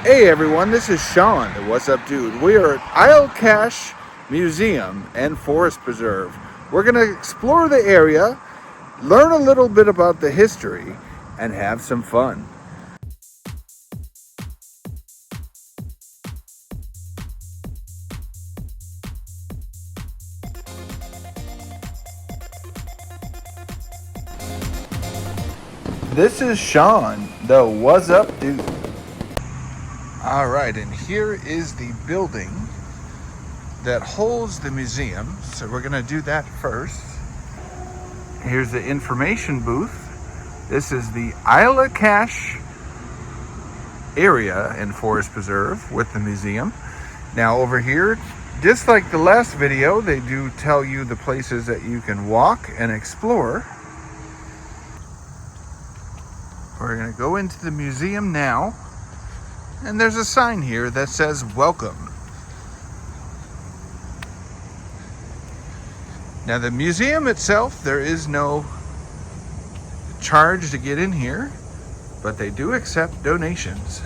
Hey everyone, this is Sean, the What's Up Dude. We are at Isle Cache Museum and Forest Preserve. We're going to explore the area, learn a little bit about the history, and have some fun. This is Sean, the What's Up Dude. Alright, and here is the building that holds the museum. So we're going to do that first. Here's the information booth. This is the Isle Cache area in Forest Preserve with the museum. Now over here, just like the last video, they do tell you the places that you can walk and explore. We're going to go into the museum now, and there's a sign here that says welcome. Now the museum itself, there is no charge to get in here, but they do accept donations.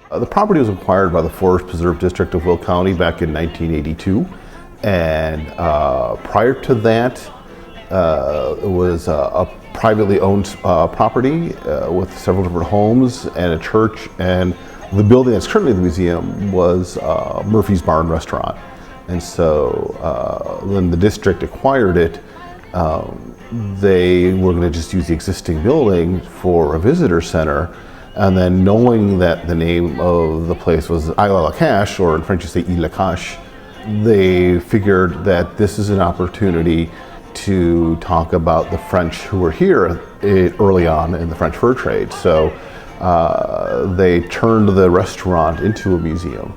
The property was acquired by the Forest Preserve District of Will County back in 1982, and prior to that, it was a privately owned property with several different homes and a church, and the building that's currently the museum was Murphy's Barn Restaurant. And so when the district acquired it, they were going to just use the existing building for a visitor center. And then knowing that the name of the place was Isle Cache, or in French you say Isle Cache, they figured that this is an opportunity to talk about the French who were here early on in the French fur trade. So they turned the restaurant into a museum.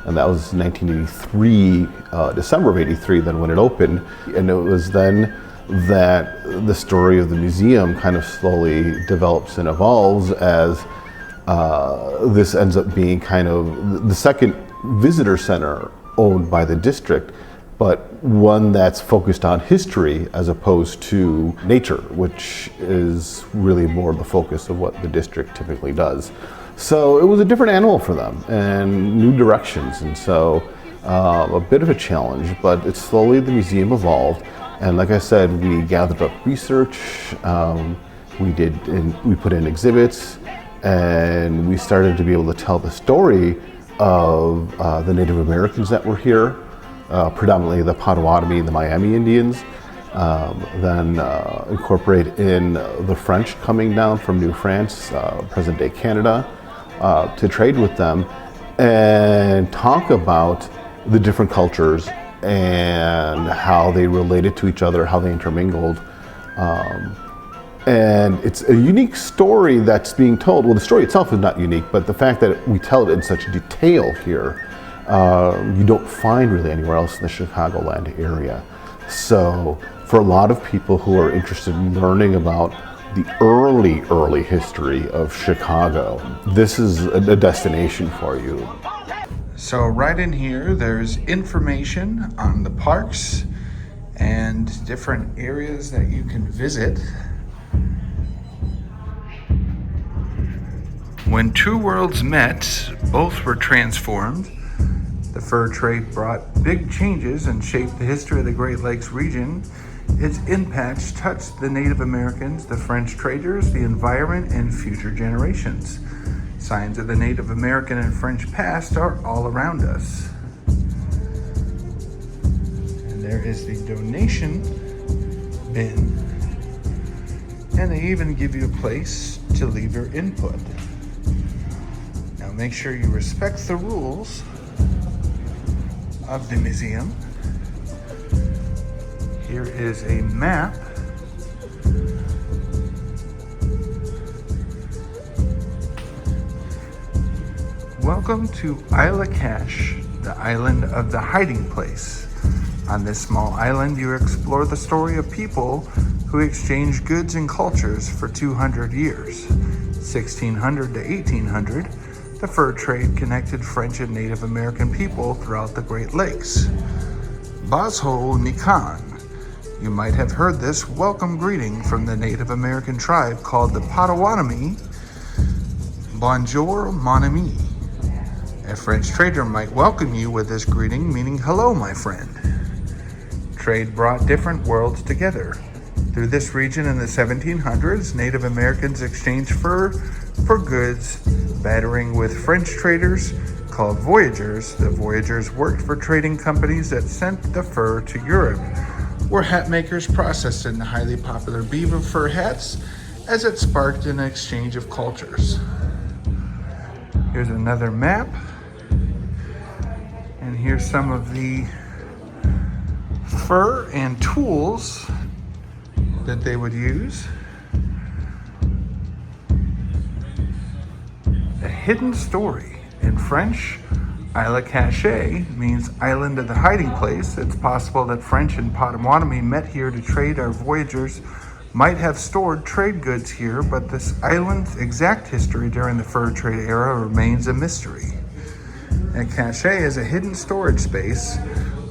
And that was 1983, December of 83, then when it opened. And it was then that the story of the museum kind of slowly develops and evolves as this ends up being kind of the second visitor center owned by the district, but one that's focused on history as opposed to nature, which is really more the focus of what the district typically does. So it was a different animal for them and new directions, and so a bit of a challenge, but it's slowly the museum evolved. And like I said, we gathered up research, we put in exhibits, and we started to be able to tell the story of the Native Americans that were here, predominantly the Potawatomi and the Miami Indians, then incorporate in the French coming down from New France, present-day Canada, to trade with them, and talk about the different cultures and how they related to each other, how they intermingled. And it's a unique story that's being told. Well, the story itself is not unique, but the fact that we tell it in such detail here, you don't find really anywhere else in the Chicagoland area. So for a lot of people who are interested in learning about the early history of Chicago, this is a destination for you. So right in here, there's information on the parks and different areas that you can visit. When two worlds met, both were transformed. The fur trade brought big changes and shaped the history of the Great Lakes region. Its impacts touched the Native Americans, the French traders, the environment, and future generations. Signs of the Native American and French past are all around us. And there is the donation bin. And they even give you a place to leave your input. Now make sure you respect the rules of the museum. Here is a map. Welcome to Isle Cache, the island of the hiding place. On this small island, you explore the story of people who exchanged goods and cultures for 200 years. 1600 to 1800, the fur trade connected French and Native American people throughout the Great Lakes. Basho Nikan. You might have heard this welcome greeting from the Native American tribe called the Potawatomi. Bonjour, mon ami. A French trader might welcome you with this greeting, meaning hello, my friend. Trade brought different worlds together. Through this region in the 1700s, Native Americans exchanged fur for goods, bartering with French traders called voyageurs. The voyageurs worked for trading companies that sent the fur to Europe, where hat makers processed in the highly popular beaver fur hats as it sparked an exchange of cultures. Here's another map. And here's some of the fur and tools that they would use. A hidden story. In French, Isle Cachée means island of the hiding place. It's possible that French and Potawatomi met here to trade. Our voyagers might have stored trade goods here, but this island's exact history during the fur trade era remains a mystery. A cache is a hidden storage space.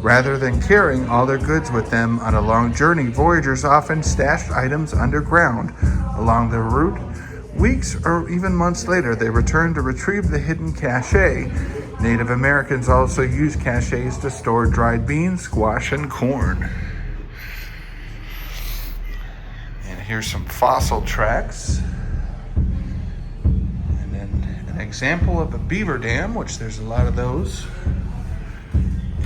Rather than carrying all their goods with them on a long journey, voyagers often stashed items underground along their route. Weeks or even months later, they returned to retrieve the hidden cache. Native Americans also used caches to store dried beans, squash, and corn. And here's some fossil tracks. An example of a beaver dam, which there's a lot of those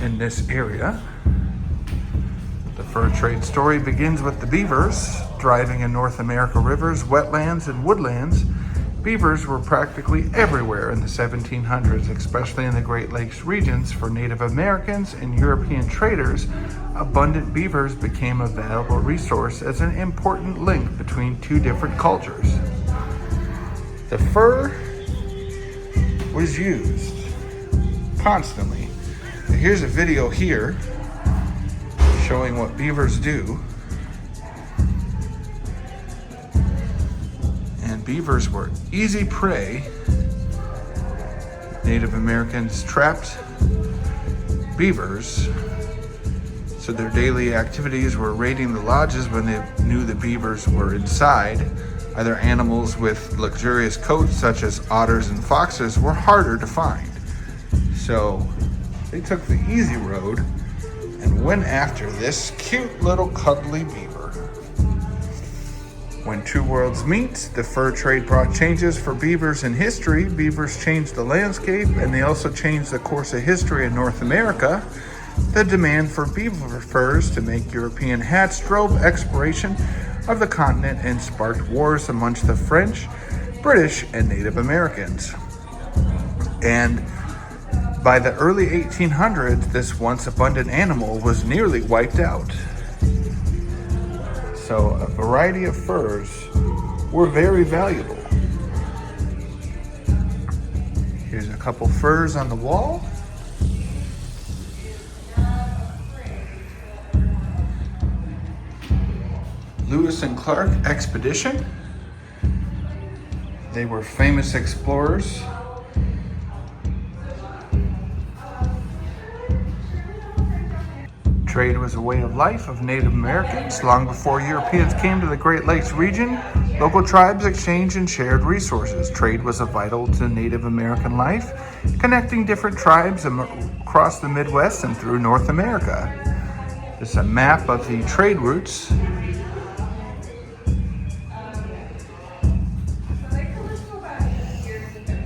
in this area. The fur trade story begins with the beavers thriving in North America rivers, wetlands, and woodlands. Beavers were practically everywhere in the 1700s, especially in the Great Lakes regions. For Native Americans and European traders, abundant beavers became a valuable resource as an important link between two different cultures. The fur was used constantly. Here's a video here showing what beavers do. And beavers were easy prey. Native Americans trapped beavers, so their daily activities were raiding the lodges when they knew the beavers were inside. Other animals with luxurious coats, such as otters and foxes, were harder to find. So they took the easy road and went after this cute little cuddly beaver. When two worlds meet, the fur trade brought changes for beavers in history. Beavers changed the landscape, and they also changed the course of history in North America. The demand for beaver furs to make European hats drove exploration of the continent and sparked wars amongst the French, British, and Native Americans. And by the early 1800s, this once abundant animal was nearly wiped out. So a variety of furs were very valuable. Here's a couple furs on the wall. Lewis and Clark expedition. They were famous explorers. Trade was a way of life of Native Americans. Long before Europeans came to the Great Lakes region, local tribes exchanged and shared resources. Trade was vital to Native American life, connecting different tribes across the Midwest and through North America. This is a map of the trade routes.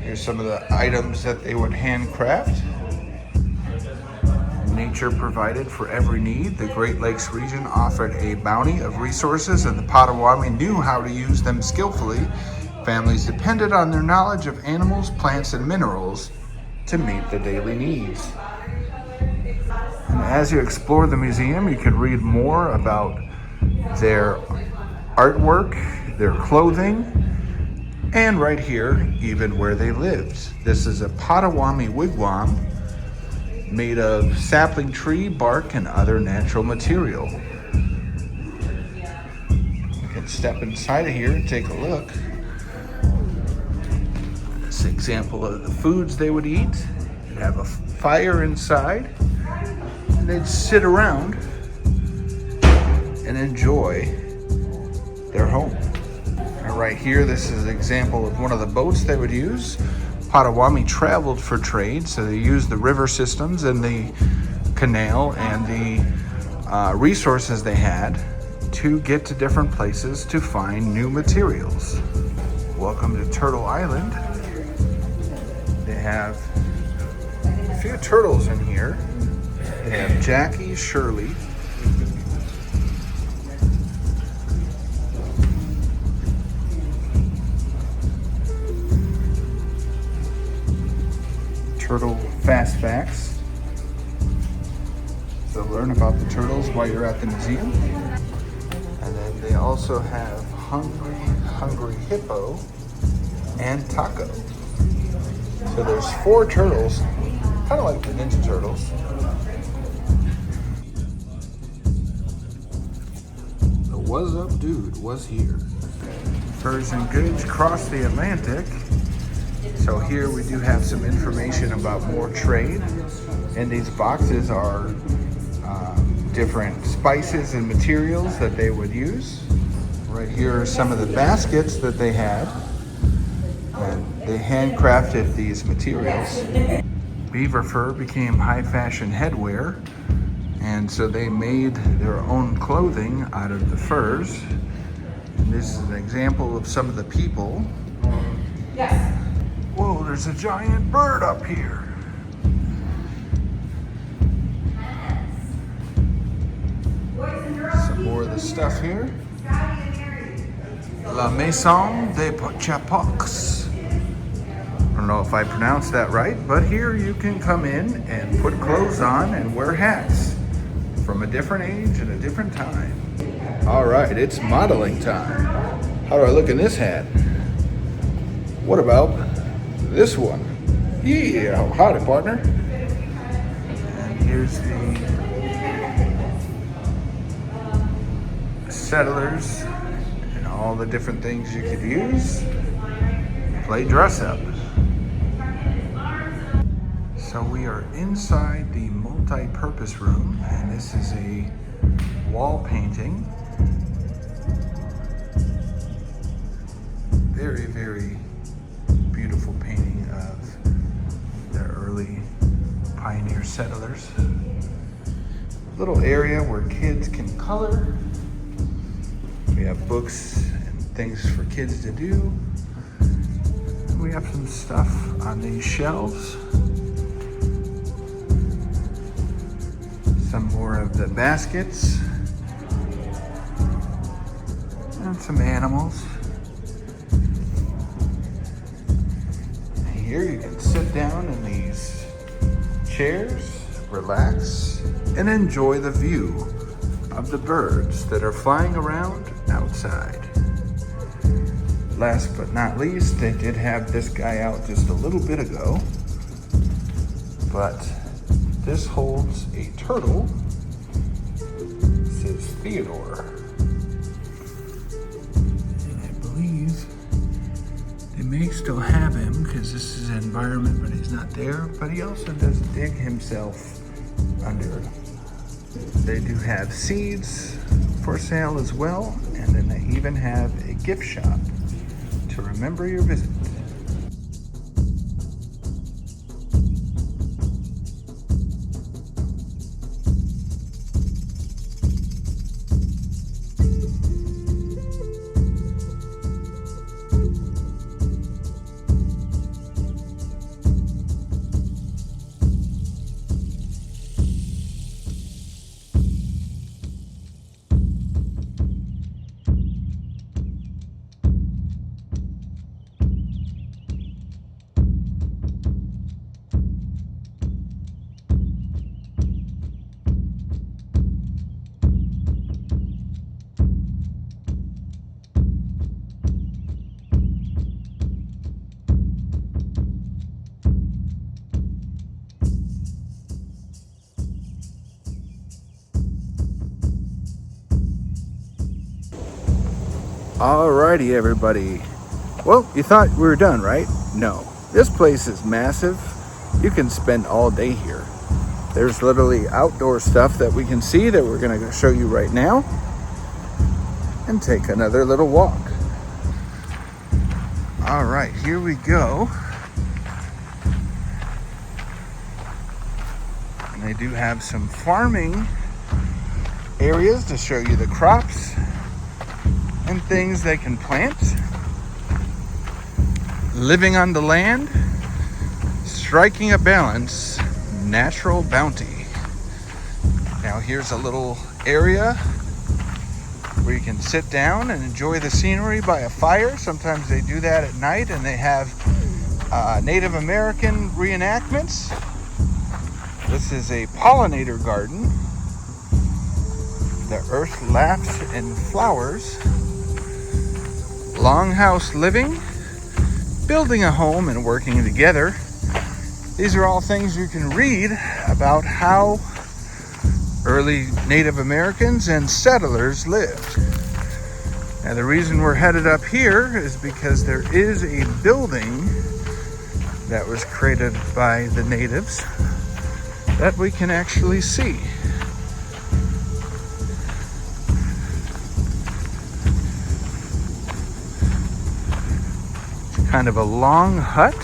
Here's some of the items that they would handcraft. Nature provided for every need. The Great Lakes region offered a bounty of resources, and the Potawatomi knew how to use them skillfully. Families depended on their knowledge of animals, plants, and minerals to meet the daily needs. And as you explore the museum, you can read more about their artwork, their clothing, and right here, even where they lived. This is a Potawatomi wigwam made of sapling tree, bark, and other natural material. You can step inside of here and take a look. example of the foods they would eat. They'd have a fire inside, and they'd sit around and enjoy their home. And right here, this is an example of one of the boats they would use. Potawatomi traveled for trade, so they used the river systems and the canal and the resources they had to get to different places to find new materials. Welcome to Turtle Island. They have a few turtles in here. They have Jackie, Shirley, Turtle Fast Facts. So learn about the turtles while you're at the museum. And then they also have Hungry Hippo and Taco. So there's 4 turtles, kind of like the Ninja Turtles. The What's Up Dude was here. Furs and goods cross the Atlantic. So here we do have some information about more trade. And these boxes are different spices and materials that they would use. Right here are some of the baskets that they had. And they handcrafted these materials. Beaver fur became high fashion headwear. And so they made their own clothing out of the furs. And this is an example of some of the people. Yes. Whoa, there's a giant bird up here. Some more of the stuff here. La Maison des Chapocs. I don't know if I pronounced that right, but here you can come in and put clothes on and wear hats from a different age and a different time. All right, it's modeling time. How do I look in this hat? What about this one? Yeah, howdy, partner. And here's the settlers and all the different things you could use. Play dress up. So we are inside the multi-purpose room, and this is a wall painting. Very, very beautiful painting of the early pioneer settlers. Little area where kids can color. We have books and things for kids to do. We have some stuff on these shelves. Some more of the baskets. And some animals. And here you can sit down in these chairs, relax, and enjoy the view of the birds that are flying around outside. Last but not least, they did have this guy out just a little bit ago, but this holds a turtle. It says Theodore. And I believe they may still have him because this is an environment, but he's not there. But he also does dig himself under. They do have seeds for sale as well, and then they even have a gift shop to remember your visit. Alrighty, everybody. Well, you thought we were done, right? No, This place is massive. You can spend all day here. There's literally outdoor stuff that we can see that we're going to show you right now, and take another little walk. All right, here we go. And they do have some farming areas to show you the crops and things they can plant. Living on the land, striking a balance, natural bounty. Now here's a little area where you can sit down and enjoy the scenery by a fire. Sometimes they do that at night, and they have Native American reenactments. This is a pollinator garden. The earth laughs and flowers. Longhouse living, building a home and working together. These are all things you can read about how early Native Americans and settlers lived. Now the reason we're headed up here is because there is a building that was created by the natives that we can actually see. It's kind of a long hut,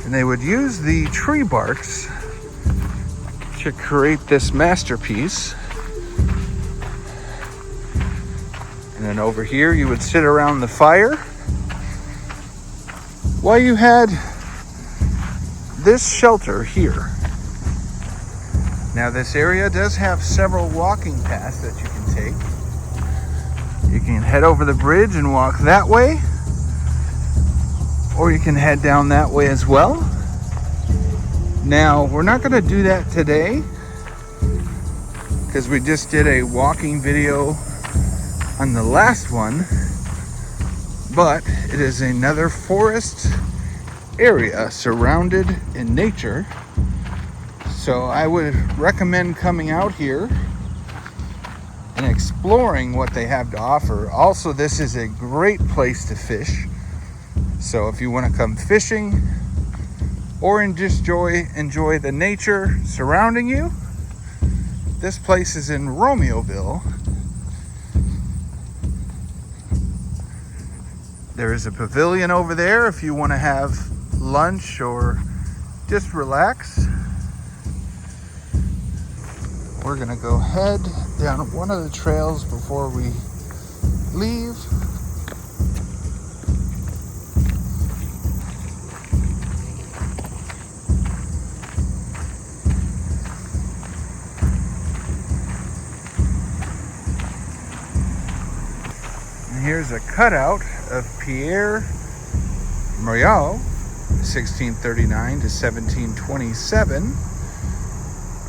and they would use the tree barks to create this masterpiece. And then over here you would sit around the fire while you had this shelter here. Now this area does have several walking paths that you can take. You can head over the bridge and walk that way, or you can head down that way as well. Now, we're not going to do that today because we just did a walking video on the last one, but it is another forest area surrounded in nature. So I would recommend coming out here and exploring what they have to offer. Also, this is a great place to fish. So if you want to come fishing, or just enjoy the nature surrounding you, this place is in Romeoville. There is a pavilion over there if you want to have lunch or just relax. We're gonna go head down one of the trails before we leave. Here's a cutout of Pierre Murals, 1639 to 1727.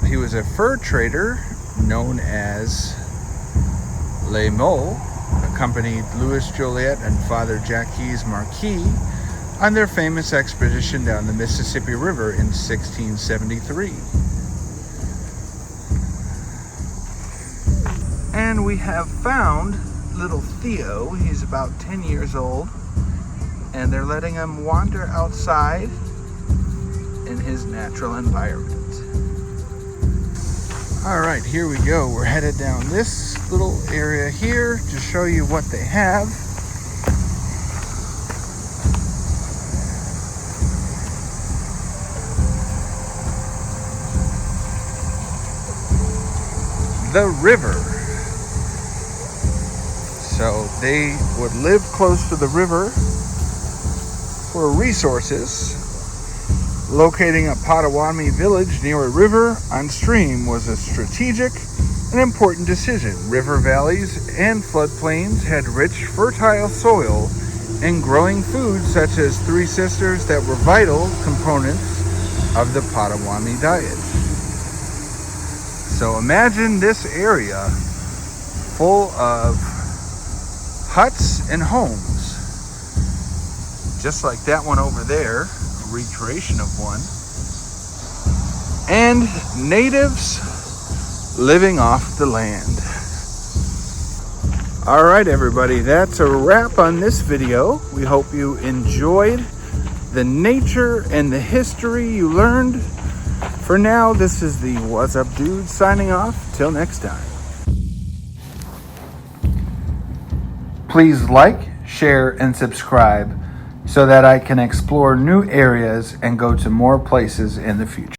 He was a fur trader known as Les Mots, accompanied Louis Joliet and Father Jacques Marquis on their famous expedition down the Mississippi River in 1673. And we have found little Theo. He's about 10 years old, and they're letting him wander outside in his natural environment. All right, here we go. We're headed down this little area here to show you what they have. The river. So they would live close to the river for resources. Locating a Potawatomi village near a river on stream was a strategic and important decision. River valleys and floodplains had rich, fertile soil and growing foods such as Three Sisters that were vital components of the Potawatomi diet. So imagine this area full of huts and homes, just like that one over there, a recreation of one, and natives living off the land. All right, everybody, that's a wrap on this video. We hope you enjoyed the nature and the history you learned. For now, this is the What's Up Dude signing off. Till next time. Please like, share, and subscribe so that I can explore new areas and go to more places in the future.